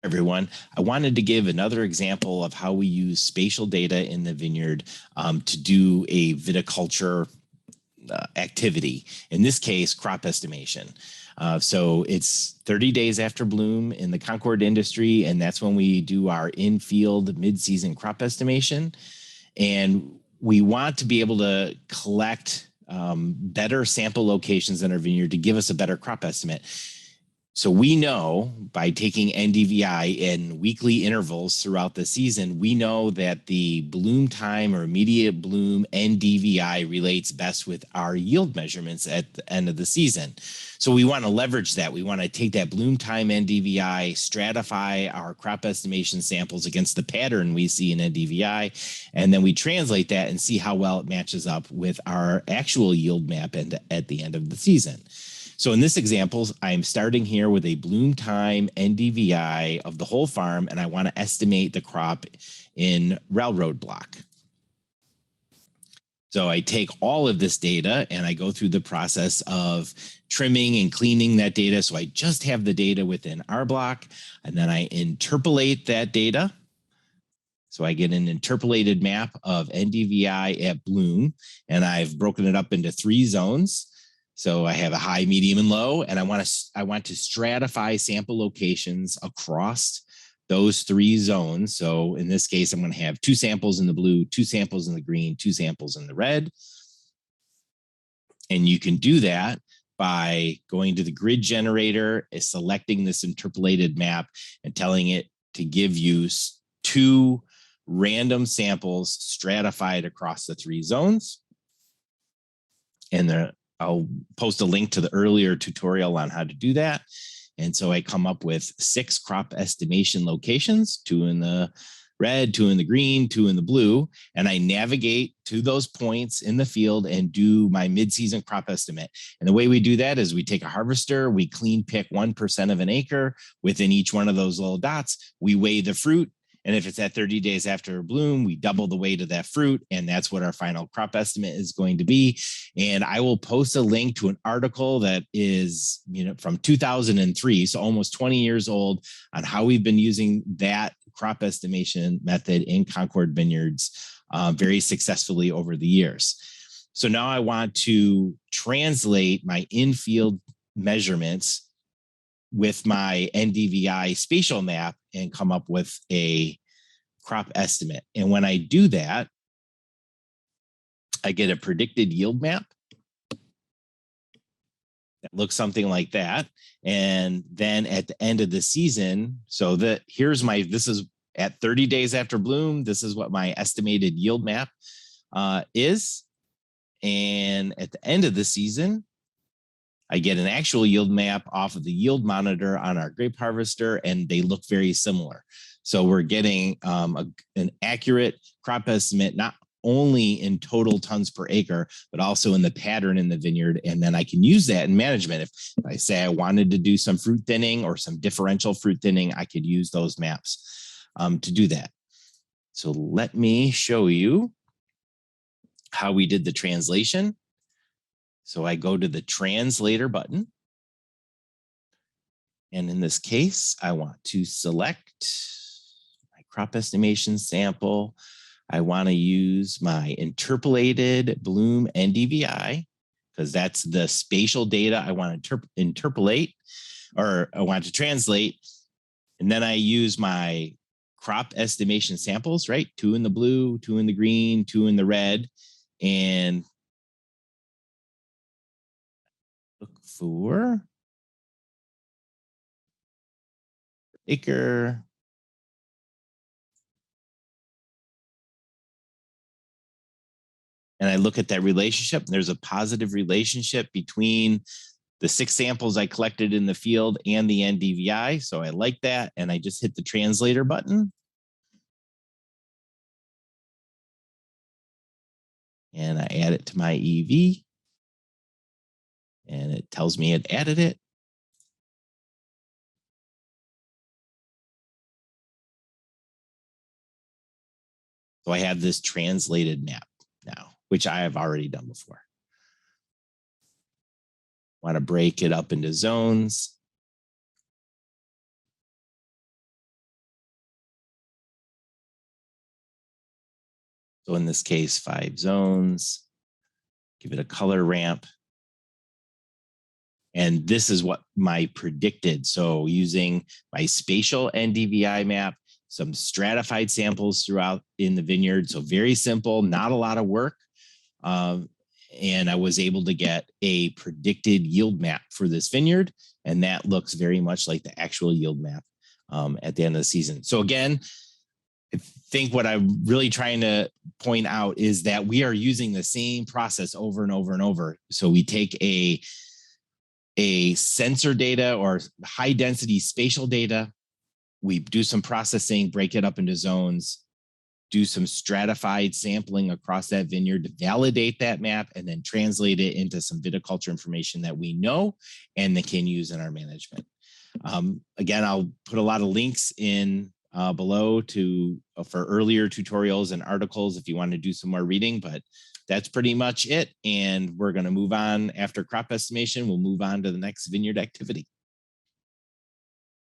Everyone, I wanted to give another example of how we use spatial data in the vineyard to do a viticulture activity. In this case, crop estimation. So it's 30 days after bloom in the Concord industry, and that's when we do our in-field mid-season crop estimation. And we want to be able to collect better sample locations in our vineyard to give us a better crop estimate. So we know by taking NDVI in weekly intervals throughout the season, we know that the bloom time or immediate bloom NDVI relates best with our yield measurements at the end of the season. So we want to leverage that. We want to take that bloom time NDVI, stratify our crop estimation samples against the pattern we see in NDVI, and then we translate that and see how well it matches up with our actual yield map at the end of the season. So in this example, I'm starting here with a bloom time NDVI of the whole farm, and I want to estimate the crop in railroad block. So I take all of this data and I go through the process of trimming and cleaning that data. So I just have the data within our block, and then I interpolate that data. So I get an interpolated map of NDVI at bloom, and I've broken it up into 3 zones. So I have a high, medium, and low, and I want to stratify sample locations across those 3 zones. So in this case, I'm going to have 2 samples in the blue, 2 samples in the green, 2 samples in the red. And you can do that by going to the grid generator, selecting this interpolated map, and telling it to give you 2 random samples stratified across the 3 zones. And I'll post a link to the earlier tutorial on how to do that. And so I come up with 6 crop estimation locations, 2 in the red, 2 in the green, 2 in the blue. And I navigate to those points in the field and do my mid-season crop estimate. And the way we do that is we take a harvester, we clean pick 1% of an acre within each one of those little dots. We weigh the fruit. And if it's at 30 days after bloom, we double the weight of that fruit. And that's what our final crop estimate is going to be. And I will post a link to an article that is, from 2003, so almost 20 years old, on how we've been using that crop estimation method in Concord vineyards very successfully over the years. So now I want to translate my in-field measurements with my NDVI spatial map and come up with a crop estimate. And when I do that, I get a predicted yield map that looks something like that. And then at the end of the season, so this is at 30 days after bloom, this is what my estimated yield map is. And at the end of the season, I get an actual yield map off of the yield monitor on our grape harvester, and they look very similar. So we're getting an accurate crop estimate, not only in total tons per acre, but also in the pattern in the vineyard. And then I can use that in management. If I say I wanted to do some fruit thinning or some differential fruit thinning, I could use those maps to do that. So let me show you how we did the translation. So I go to the translator button. And in this case, I want to select my crop estimation sample. I want to use my interpolated bloom NDVI because that's the spatial data I want to interpolate, or I want to translate. And then I use my crop estimation samples, right? 2 in the blue, 2 in the green, 2 in the red, and look for acre. And I look at that relationship, and there's a positive relationship between the 6 samples I collected in the field and the NDVI. So I like that. And I just hit the translator button. And I add it to my EV. And it tells me it added it. So I have this translated map now, which I have already done before. Want to break it up into zones. So in this case, 5 zones, give it a color ramp. And this is what my predicted. So using my spatial NDVI map, some stratified samples throughout in the vineyard. So very simple, not a lot of work. And I was able to get a predicted yield map for this vineyard. And that looks very much like the actual yield map at the end of the season. So again, I think what I'm really trying to point out is that we are using the same process over and over and over. So we take a sensor data or high density spatial data, we do some processing, break it up into zones, do some stratified sampling across that vineyard to validate that map, and then translate it into some viticulture information that we know and that can use in our management. Again, I'll put a lot of links in below for earlier tutorials and articles if you want to do some more reading, but that's pretty much it. And we're going to move on after crop estimation. We'll move on to the next vineyard activity.